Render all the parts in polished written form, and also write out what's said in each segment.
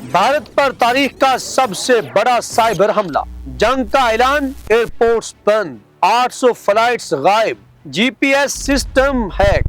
भारत पर तारीख का सबसे बड़ा साइबर हमला, जंग का ऐलान, एयरपोर्ट्स बंद, 800 फ्लाइट्स गायब, जीपीएस सिस्टम हैक।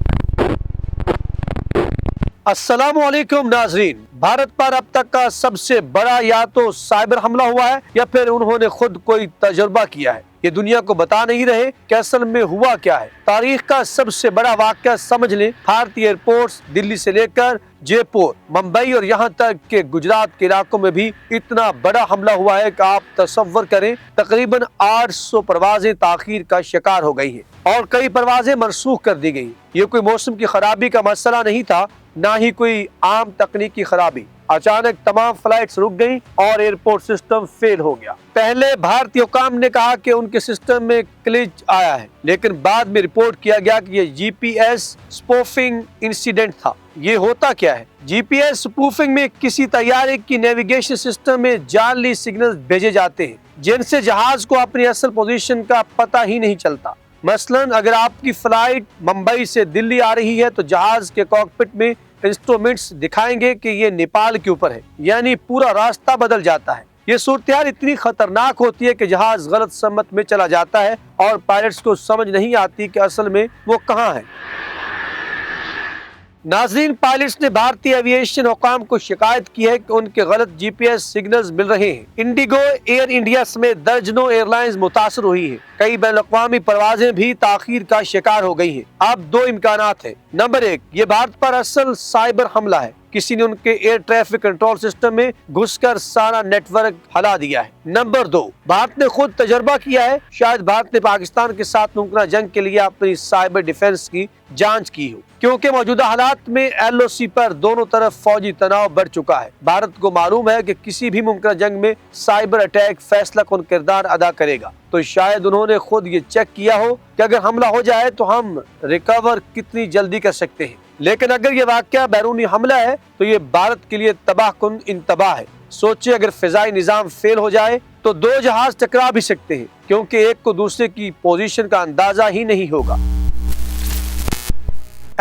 अस्सलामुअलैकुम नाजरीन, भारत पर अब तक का सबसे बड़ा या तो साइबर हमला हुआ है या फिर उन्होंने खुद कोई तजुर्बा किया है। ये दुनिया को बता नहीं रहे कि असल में हुआ क्या है। तारीख का सबसे बड़ा वाकया समझ लें, भारतीय एयरपोर्ट्स दिल्ली से लेकर जयपुर, मुंबई और यहाँ तक के गुजरात के इलाकों में भी इतना बड़ा हमला हुआ है कि आप तसव्वुर करें, तकरीबन 800 परवाजें ताखीर का शिकार हो गई हैं और कई परवाजें मनसूख कर दी गई। ये कोई मौसम की खराबी का मसला नहीं था, ना ही कोई आम तकनीकी खराबी। अचानक तमाम फ्लाइट्स रुक गईं और एयरपोर्ट सिस्टम फेल हो गया। पहले भारतीय हुकाम ने कहा कि उनके सिस्टम में ग्लिच आया है, लेकिन बाद में रिपोर्ट किया गया कि ये जीपीएस स्पूफिंग इंसिडेंट था। ये होता क्या है? जीपीएस स्पूफिंग में किसी तैयारे की नेविगेशन सिस्टम में जाली सिग्नल भेजे जाते हैं, जिनसे जहाज को अपनी असल पोजीशन का पता ही नहीं चलता। मसलन अगर आपकी फ्लाइट मुंबई से दिल्ली आ रही है तो जहाज के कॉकपिट में इंस्ट्रूमेंट्स दिखाएंगे कि ये नेपाल के ऊपर है, यानी पूरा रास्ता बदल जाता है। ये सूरत इतनी खतरनाक होती है कि जहाज गलत सम्मत में चला जाता है और पायलट्स को समझ नहीं आती कि असल में वो कहाँ है। नाज़रीन, पायलट्स ने भारतीय एविएशन हुकाम को शिकायत की है कि उनके गलत जीपीएस सिग्नल्स मिल रहे हैं। इंडिगो, एयर इंडिया समेत दर्जनों एयरलाइंस मुतासर हुई है। कई बैनुल-अक़वामी परवाजें भी ताखीर का शिकार हो गई हैं। अब दो इम्कानात है। नंबर 1, ये भारत पर असल साइबर हमला है, किसी ने उनके एयर ट्रैफिक कंट्रोल सिस्टम में घुसकर सारा नेटवर्क हिला दिया है। नंबर 2, भारत ने खुद तजर्बा किया है, शायद भारत ने पाकिस्तान के साथ मुमकिन जंग के लिए अपनी साइबर डिफेंस की जांच की हो, क्योंकि मौजूदा हालात में एलओसी पर दोनों तरफ फौजी तनाव बढ़ चुका है। भारत को मालूम है कि किसी भी मुमकिन जंग में साइबर अटैक फैसला कुन किरदार अदा करेगा, तो शायद उन्होंने खुद ये चेक किया हो कि अगर हमला हो जाए तो हम रिकवर कितनी जल्दी कर सकते हैं। लेकिन अगर ये वाकया बैरूनी हमला है तो ये भारत के लिए तबाह कुन इंतबाह है। सोचिए, अगर फिजाई निजाम फेल हो जाए तो दो जहाज टकरा भी सकते हैं, क्योंकि एक को दूसरे की पोजीशन का अंदाजा ही नहीं होगा।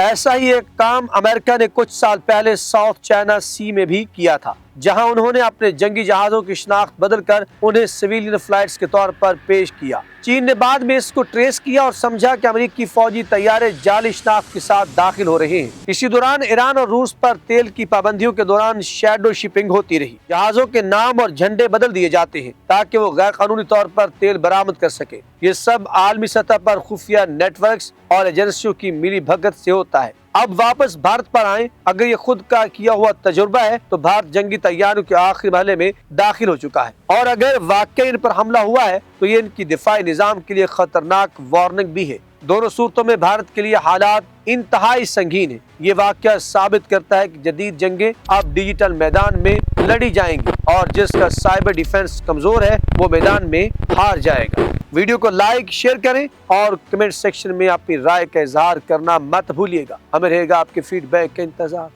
ऐसा ही एक काम अमेरिका ने कुछ साल पहले साउथ चाइना सी में भी किया था, जहां उन्होंने अपने जंगी जहाजों की शनाख्त बदलकर उन्हें सिविलियन फ्लाइट्स के तौर पर पेश किया। चीन ने बाद में इसको ट्रेस किया और समझा कि अमेरिकी फौजी तैयारे जाली शनाख्त के साथ दाखिल हो रहे हैं। इसी दौरान ईरान और रूस पर तेल की पाबंदियों के दौरान शैडो शिपिंग होती रही। जहाजों के नाम और झंडे बदल दिए जाते हैं ताकि वो गैर कानूनी तौर पर तेल बरामद कर सके। ये सब आलमी सतह पर खुफिया नेटवर्क्स और एजेंसियों की मिली भगत से होता है। अब वापस भारत पर आए, अगर ये खुद का किया हुआ तजुर्बा है तो भारत जंगी तैयारियों के आखिरी महले में दाखिल हो चुका है, और अगर वाकई इन पर हमला हुआ है तो ये इनकी दिफाई निजाम के लिए खतरनाक वार्निंग भी है। दोनों सूरतों में भारत के लिए हालात इंतहाई संगीन है। ये वाकया साबित करता है कि जदीद जंगें अब डिजिटल मैदान में लड़ी जाएंगी और जिसका साइबर डिफेंस कमजोर है वो मैदान में हार जाएगा। वीडियो को लाइक, शेयर करें और कमेंट सेक्शन में अपनी राय का इजहार करना मत भूलिएगा। हमें रहेगा आपके फीडबैक का इंतजार।